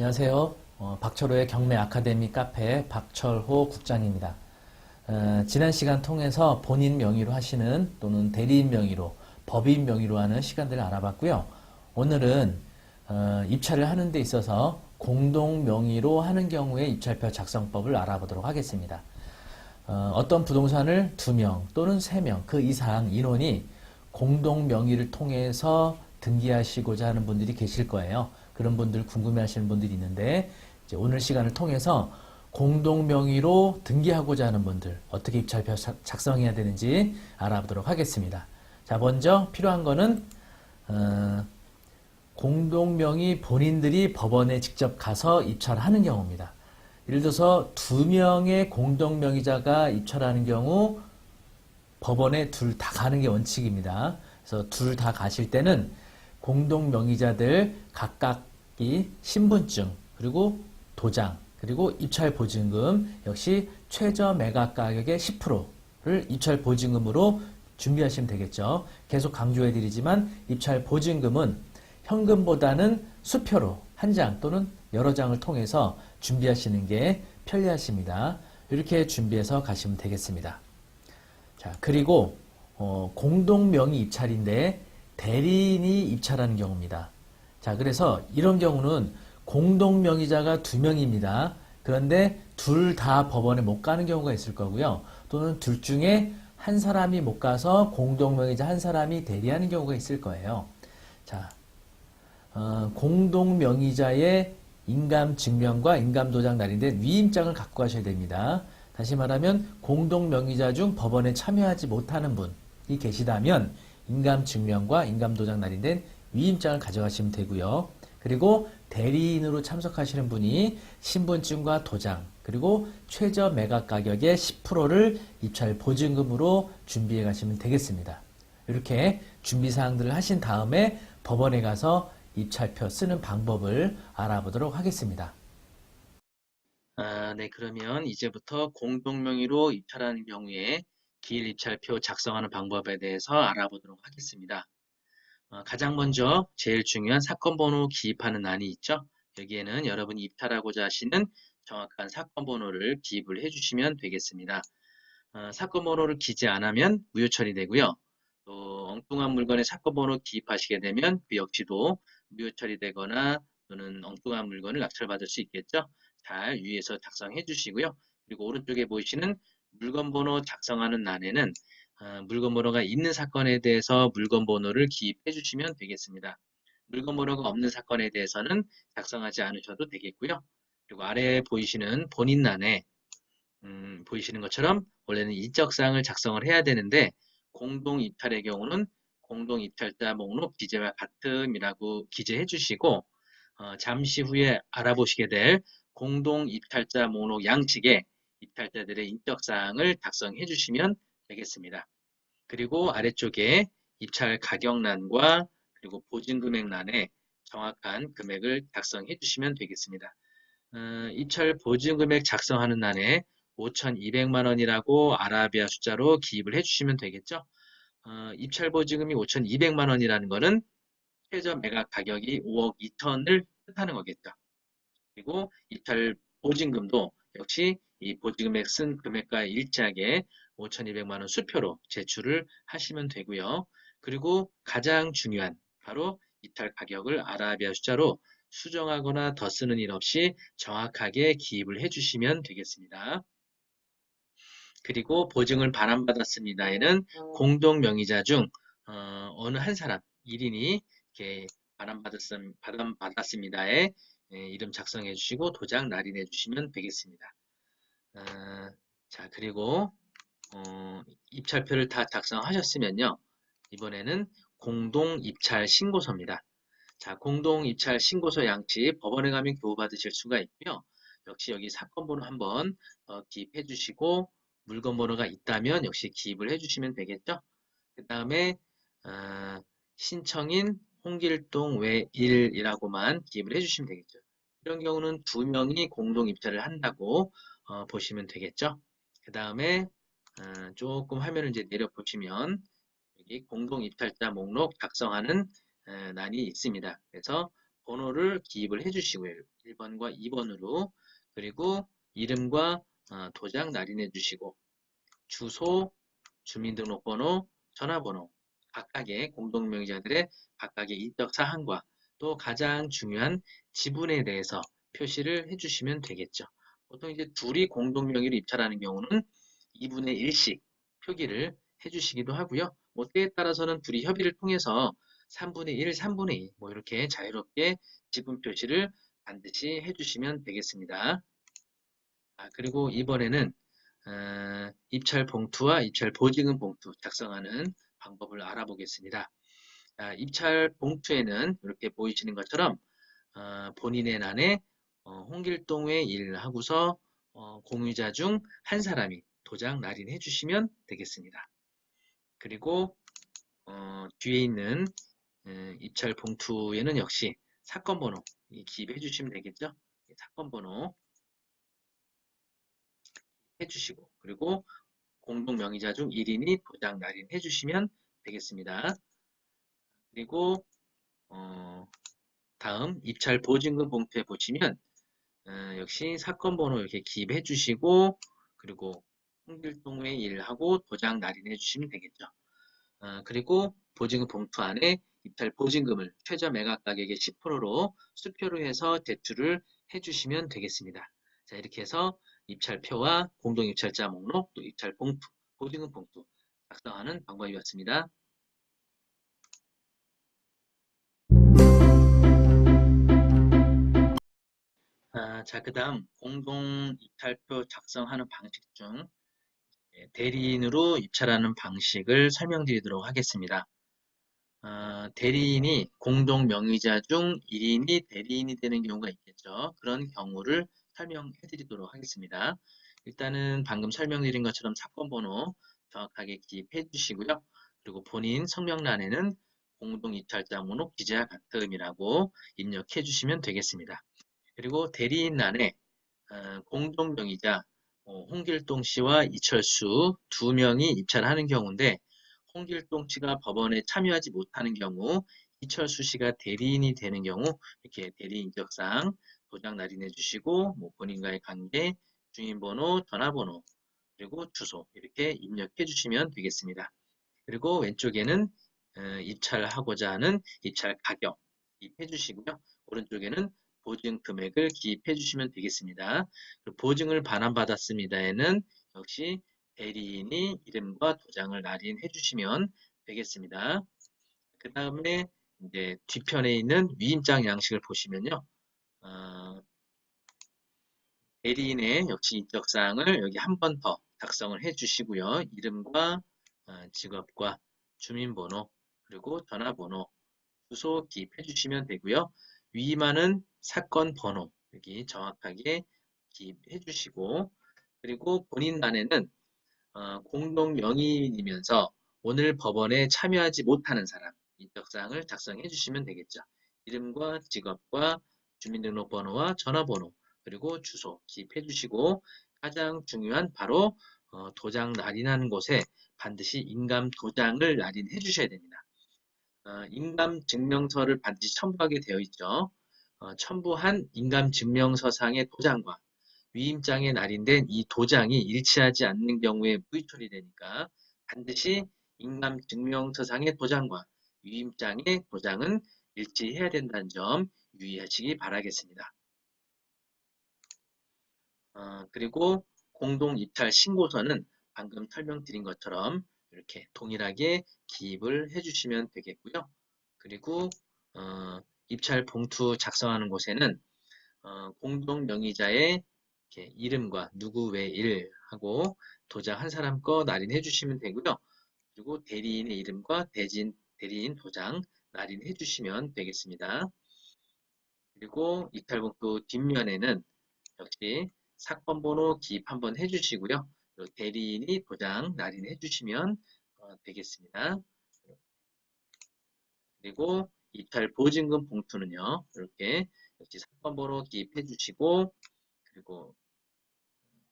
안녕하세요. 박철호의 경매 아카데미 카페 박철호 국장입니다. 지난 시간 통해서 본인 명의로 하시는 또는 대리인 명의로, 법인 명의로 하는 시간들을 알아봤고요. 오늘은 입찰을 하는 데 있어서 공동 명의로 하는 경우에 입찰표 작성법을 알아보도록 하겠습니다. 어떤 부동산을 2명 또는 3명 그 이상 인원이 공동 명의를 통해서 등기하시고자 하는 분들이 계실 거예요. 그런 분들 궁금해 하시는 분들이 있는데 이제 오늘 시간을 통해서 공동 명의로 등기하고자 하는 분들 어떻게 입찰표 작성해야 되는지 알아보도록 하겠습니다. 자, 먼저 필요한 거는 공동 명의 본인들이 법원에 직접 가서 입찰하는 경우입니다. 예를 들어서 2명의 공동 명의자가 입찰하는 경우 법원에 둘 다 가는 게 원칙입니다. 그래서 둘 다 가실 때는 공동 명의자들 각각이 신분증, 그리고 도장, 그리고 입찰 보증금, 역시 최저 매각 가격의 10%를 입찰 보증금으로 준비하시면 되겠죠. 계속 강조해 드리지만 입찰 보증금은 현금보다는 수표로 한 장 또는 여러 장을 통해서 준비하시는 게 편리하십니다. 이렇게 준비해서 가시면 되겠습니다. 자, 그리고 공동 명의 입찰인데 대리인이 입찰하는 경우입니다. 자, 그래서 이런 경우는 공동 명의자가 2명입니다. 그런데 둘 다 법원에 못 가는 경우가 있을 거고요. 또는 둘 중에 한 사람이 못 가서 공동 명의자 한 사람이 대리하는 경우가 있을 거예요. 자, 공동 명의자의 인감증명과 인감도장 날인데 위임장을 갖고 가셔야 됩니다. 다시 말하면 공동 명의자 중 법원에 참여하지 못하는 분이 계시다면 인감증명과 인감도장 날인된 위임장을 가져가시면 되고요. 그리고 대리인으로 참석하시는 분이 신분증과 도장, 그리고 최저 매각 가격의 10%를 입찰 보증금으로 준비해 가시면 되겠습니다. 이렇게 준비사항들을 하신 다음에 법원에 가서 입찰표 쓰는 방법을 알아보도록 하겠습니다. 네, 그러면 이제부터 공동명의로 입찰하는 경우에 기일 입찰표 작성하는 방법에 대해서 알아보도록 하겠습니다. 가장 먼저 제일 중요한 사건 번호 기입하는 난이 있죠. 여기에는 여러분이 입찰하고자 하시는 정확한 사건 번호를 기입을 해주시면 되겠습니다. 사건 번호를 기재 안 하면 무효 처리되고요. 또 엉뚱한 물건에 사건 번호 기입하시게 되면 그 역시도 무효 처리되거나 또는 엉뚱한 물건을 낙찰받을 수 있겠죠. 잘 유의해서 작성해 주시고요. 그리고 오른쪽에 보이시는 물건 번호 작성하는欄에는 물건 번호가 있는 사건에 대해서 물건 번호를 기입해 주시면 되겠습니다. 물건 번호가 없는 사건에 대해서는 작성하지 않으셔도 되겠고요. 그리고 아래에 보이시는 본인란에 보이시는 것처럼 원래는 인적사항을 작성을 해야 되는데 공동 입찰의 경우는 공동 입찰자 목록 기재와 같음이라고 기재해 주시고 잠시 후에 알아보시게 될 공동 입찰자 목록 양측에 입찰자들의 인적사항을 작성해 주시면 되겠습니다. 그리고 아래쪽에 입찰 가격란과 그리고 보증금액란에 정확한 금액을 작성해 주시면 되겠습니다. 입찰 보증금액 작성하는 난에 5,200만 원이라고 아라비아 숫자로 기입을 해주시면 되겠죠. 입찰 보증금이 5,200만 원이라는 것은 최저 매각 가격이 5억 2천을 뜻하는 거겠죠. 그리고 입찰 보증금도 역시 이 보증금액 쓴 금액과 일치하게 5,200만 원 수표로 제출을 하시면 되고요. 그리고 가장 중요한 바로 입찰 가격을 아라비아 숫자로 수정하거나 더 쓰는 일 없이 정확하게 기입을 해주시면 되겠습니다. 그리고 보증을 반환받았습니다에는 공동 명의자 중 어느 한 사람 1인이 이렇게 반환받았습니다에 이름 작성해 주시고 도장 날인해 주시면 되겠습니다. 자, 그리고 입찰표를 다 작성하셨으면요. 이번에는 공동 입찰 신고서입니다. 자, 공동 입찰 신고서 양측 법원에 가면 교부받으실 수가 있고요. 역시 여기 사건 번호 한번 기입해 주시고 물건 번호가 있다면 역시 기입을 해 주시면 되겠죠. 그 다음에 신청인 홍길동 외1이라고만 기입을 해 주시면 되겠죠. 이런 경우는 2명이 공동 입찰을 한다고 보시면 되겠죠. 그 다음에 조금 화면을 이제 내려 보시면 여기 공동 입찰자 목록 작성하는 난이 있습니다. 그래서 번호를 기입을 해주시고요. 1번과 2번으로. 그리고 이름과 도장 날인해 주시고 주소, 주민등록번호, 전화번호, 각각의 공동명의자들의 각각의 인적 사항과 또 가장 중요한 지분에 대해서 표시를 해주시면 되겠죠. 보통 이제 둘이 공동명의로 입찰하는 경우는 2분의 1씩 표기를 해주시기도 하고요. 뭐 때에 따라서는 둘이 협의를 통해서 3분의 1, 3분의 2, 뭐 이렇게 자유롭게 지분 표시를 반드시 해주시면 되겠습니다. 그리고 이번에는 입찰 봉투와 입찰 보증금 봉투 작성하는 방법을 알아보겠습니다. 입찰 봉투에는 이렇게 보이시는 것처럼 본인의 난에 홍길동에 일을 하고서 공유자 중 한 사람이 도장 날인해 주시면 되겠습니다. 그리고 뒤에 있는 입찰 봉투에는 역시 사건 번호 기입해 주시면 되겠죠. 사건 번호 해주시고 그리고 공동명의자 중 1인이 도장 날인해 주시면 되겠습니다. 그리고 다음 입찰 보증금 봉투에 보시면 역시 사건 번호 이렇게 기입해 주시고 그리고 홍길동에 일하고 도장 날인해 주시면 되겠죠. 그리고 보증금 봉투 안에 입찰 보증금을 최저 매각 가격의 10%로 수표로 해서 제출을 해주시면 되겠습니다. 자, 이렇게 해서 입찰표와 공동입찰자 목록, 또 입찰 봉투, 보증금 봉투 작성하는 방법이었습니다. 자, 그 다음 공동입찰표 작성하는 방식 중 대리인으로 입찰하는 방식을 설명드리도록 하겠습니다. 대리인이 공동 명의자 중 1인이 대리인이 되는 경우가 있겠죠. 그런 경우를 설명해 드리도록 하겠습니다. 일단은 방금 설명드린 것처럼 사건 번호 정확하게 기입해 주시고요. 그리고 본인 성명란에는 공동 입찰자 목록 기재와 같음이라고 입력해 주시면 되겠습니다. 그리고 대리인란에 공동 명의자 홍길동 씨와 이철수 두 명이 입찰하는 경우인데 홍길동 씨가 법원에 참여하지 못하는 경우 이철수 씨가 대리인이 되는 경우 이렇게 대리인 인적사항 도장 날인해 주시고 뭐 본인과의 관계, 주민번호, 전화번호 그리고 주소 이렇게 입력해 주시면 되겠습니다. 그리고 왼쪽에는 입찰하고자 하는 입찰 가격 기입해 주시고요. 오른쪽에는 보증 금액을 기입해 주시면 되겠습니다. 보증을 반환받았습니다에는 역시 대리인이 이름과 도장을 날인해 주시면 되겠습니다. 그 다음에 이제 뒤편에 있는 위임장 양식을 보시면요. 대리인의 역시 인적사항을 여기 한 번 더 작성을 해 주시고요. 이름과 직업과 주민번호 그리고 전화번호 주소 기입해 주시면 되고요. 위임하는 사건 번호 여기 정확하게 기입해 주시고 그리고 본인란에는 공동 명의이면서 오늘 법원에 참여하지 못하는 사람 인적사항을 작성해 주시면 되겠죠. 이름과 직업과 주민등록번호와 전화번호 그리고 주소 기입해 주시고 가장 중요한 바로 도장 날인하는 곳에 반드시 인감 도장을 날인해 주셔야 됩니다. 인감증명서를 반드시 첨부하게 되어 있죠. 첨부한 인감증명서상의 도장과 위임장에 날인된 이 도장이 일치하지 않는 경우에 무의 처리되니까 반드시 인감증명서상의 도장과 위임장의 도장은 일치해야 된다는 점 유의하시기 바라겠습니다. 그리고 공동입찰 신고서는 방금 설명드린 것처럼 이렇게 동일하게 기입을 해주시면 되겠고요. 그리고 입찰 봉투 작성하는 곳에는 공동 명의자의 이름과 누구 외일 하고 도장 한 사람 거 날인해 주시면 되고요. 그리고 대리인의 이름과 대리인 도장 날인해 주시면 되겠습니다. 그리고 입찰 봉투 뒷면에는 역시 사건 번호 기입 한번 해주시고요. 대리인이 도장 날인해 주시면 되겠습니다. 그리고 입찰 보증금 봉투는요. 이렇게 역시 사건 번호 기입해 주시고 그리고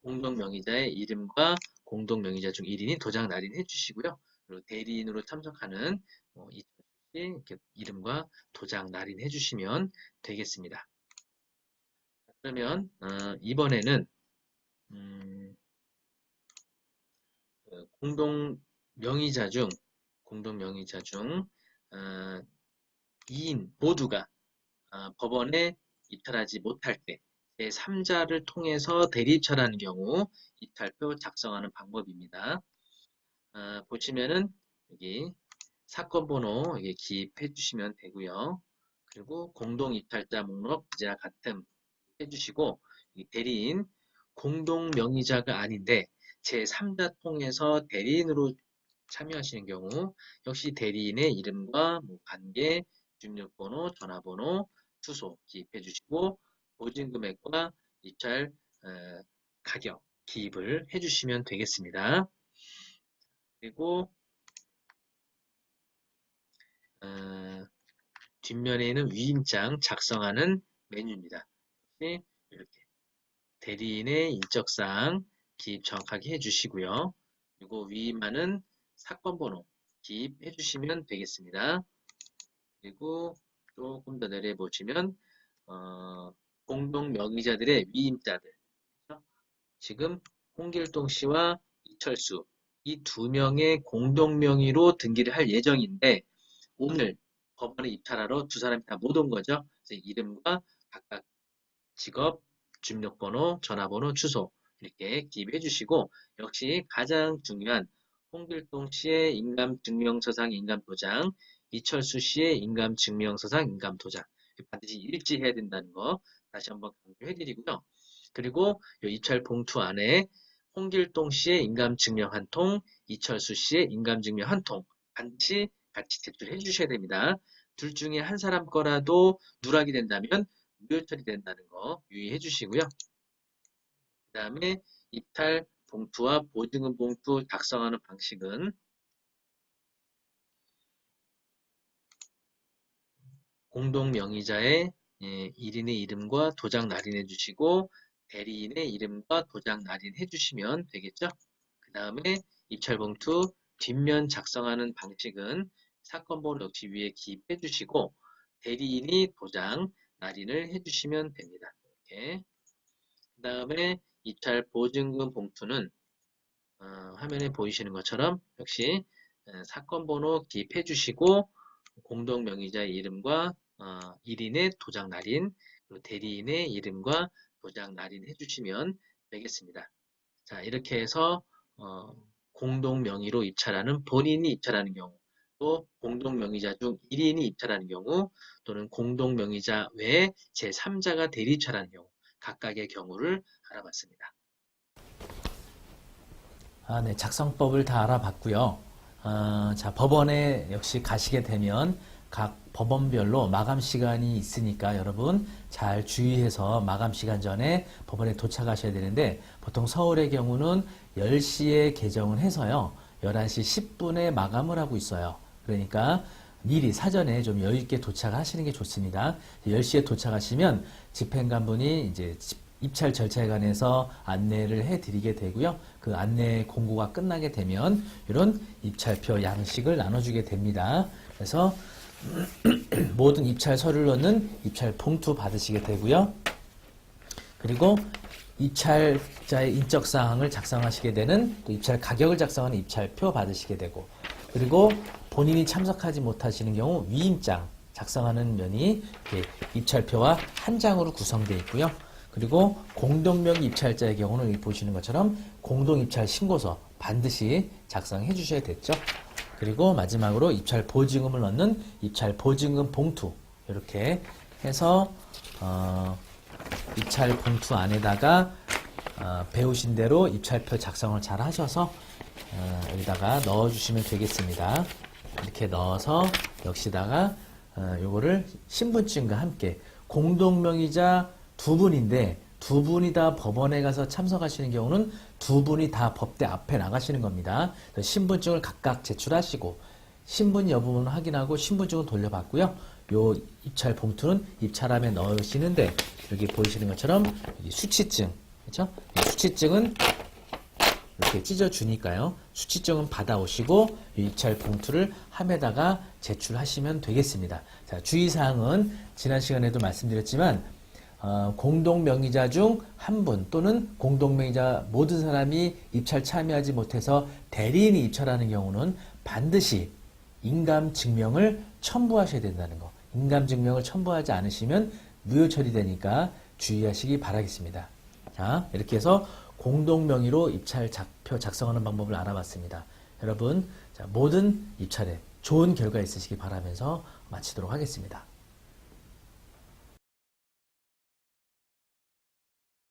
공동명의자의 이름과 공동명의자 중 1인이 도장 날인해 주시고요. 그리고 대리인으로 참석하는 이렇게 이름과 도장 날인해 주시면 되겠습니다. 그러면 이번에는 공동 명의자 중 2인 모두가 법원에 입찰하지 못할 때 제3자를 통해서 대리 입찰하는 경우 입찰표 작성하는 방법입니다. 보시면은 여기 사건 번호 기입해 주시면 되고요. 그리고 공동 입찰자 목록 이제와 같음 해주시고 대리인 공동 명의자가 아닌데 제3자 통해서 대리인으로 참여하시는 경우 역시 대리인의 이름과 관계, 주민번호, 전화번호, 주소 기입해 주시고 보증금액과 입찰 가격 기입을 해주시면 되겠습니다. 그리고 뒷면에는 위임장 작성하는 메뉴입니다. 이렇게 대리인의 인적사항 기입 정확하게 해주시고요. 그리고 위임하는 사건 번호 기입해 주시면 되겠습니다. 그리고 조금 더 내려보시면 공동 명의자들의 위임자들 지금 홍길동 씨와 이철수 이 두 명의 공동 명의로 등기를 할 예정인데 오늘 법원에 입찰하러 두 사람이 다 못 온 거죠. 그래서 이름과 각각 직업, 주민번호, 전화번호, 주소 이렇게 기입해 주시고 역시 가장 중요한 홍길동 씨의 인감증명서상 인감도장, 이철수 씨의 인감증명서상 인감도장 반드시 일치해야 된다는 거 다시 한번 강조해 드리고요. 그리고 이 입찰 봉투 안에 홍길동 씨의 인감증명 한 통, 이철수 씨의 인감증명 한 통 반드시 같이 제출해 주셔야 됩니다. 둘 중에 한 사람 거라도 누락이 된다면 무효 처리된다는 거 유의해 주시고요. 그 다음에 입찰 봉투와 보증금 봉투 작성하는 방식은 공동 명의자의 1인의 이름과 도장 날인해 주시고 대리인의 이름과 도장 날인해 주시면 되겠죠. 그 다음에 입찰 봉투 뒷면 작성하는 방식은 사건 번호 역시 위에 기입해 주시고 대리인이 도장 날인을 해주시면 됩니다. 이렇게. 그 다음에 입찰 보증금 봉투는 화면에 보이시는 것처럼 역시 사건 번호 기입해 주시고 공동 명의자의 이름과 1인의 도장 날인 그리고 대리인의 이름과 도장 날인 해주시면 되겠습니다. 자 이렇게 해서 공동 명의로 입찰하는 본인이 입찰하는 경우 또 공동 명의자 중 1인이 입찰하는 경우 또는 공동 명의자 외에 제3자가 대리 입찰하는 경우 각각의 경우를 알아봤습니다. 네, 작성법을 다 알아봤고요. 자, 법원에 역시 가시게 되면 각 법원별로 마감 시간이 있으니까 여러분 잘 주의해서 마감 시간 전에 법원에 도착하셔야 되는데 보통 서울의 경우는 10시에 개정을 해서요. 11시 10분에 마감을 하고 있어요. 그러니까 미리 사전에 좀 여유 있게 도착하시는 게 좋습니다. 10시에 도착하시면 집행관분이 이제 입찰 절차에 관해서 안내를 해드리게 되고요. 그 안내 공고가 끝나게 되면 이런 입찰표 양식을 나눠주게 됩니다. 그래서 모든 입찰 서류를 넣는 입찰 봉투 받으시게 되고요. 그리고 입찰자의 인적사항을 작성하시게 되는 또 입찰 가격을 작성하는 입찰표 받으시게 되고 그리고 본인이 참석하지 못하시는 경우 위임장 작성하는 면이 입찰표와 한 장으로 구성되어 있고요. 그리고 공동명의 입찰자의 경우는 여기 보시는 것처럼 공동입찰 신고서 반드시 작성해 주셔야 됐죠. 그리고 마지막으로 입찰 보증금을 넣는 입찰 보증금 봉투 이렇게 해서 입찰 봉투 안에다가 배우신 대로 입찰표 작성을 잘 하셔서 여기다가 넣어 주시면 되겠습니다. 이렇게 넣어서 여기다가 요거를 신분증과 함께 공동명의자 두 분인데 두 분이 다 법원에 가서 참석하시는 경우는 두 분이 다 법대 앞에 나가시는 겁니다. 신분증을 각각 제출하시고 신분 여부는 확인하고 신분증을 돌려받고요. 요 입찰 봉투는 입찰함에 넣으시는데 여기 보이시는 것처럼 여기 수치증, 그렇죠? 수치증은 이렇게 찢어주니까요. 수취증은 받아오시고 이 입찰 봉투를 함에다가 제출하시면 되겠습니다. 자, 주의사항은 지난 시간에도 말씀드렸지만 공동명의자 중 한 분 또는 공동명의자 모든 사람이 입찰 참여하지 못해서 대리인이 입찰하는 경우는 반드시 인감증명을 첨부하셔야 된다는 거. 인감증명을 첨부하지 않으시면 무효 처리되니까 주의하시기 바라겠습니다. 자, 이렇게 해서 공동명의로 입찰표 작성하는 방법을 알아봤습니다. 여러분, 자, 모든 입찰에 좋은 결과 있으시기 바라면서 마치도록 하겠습니다.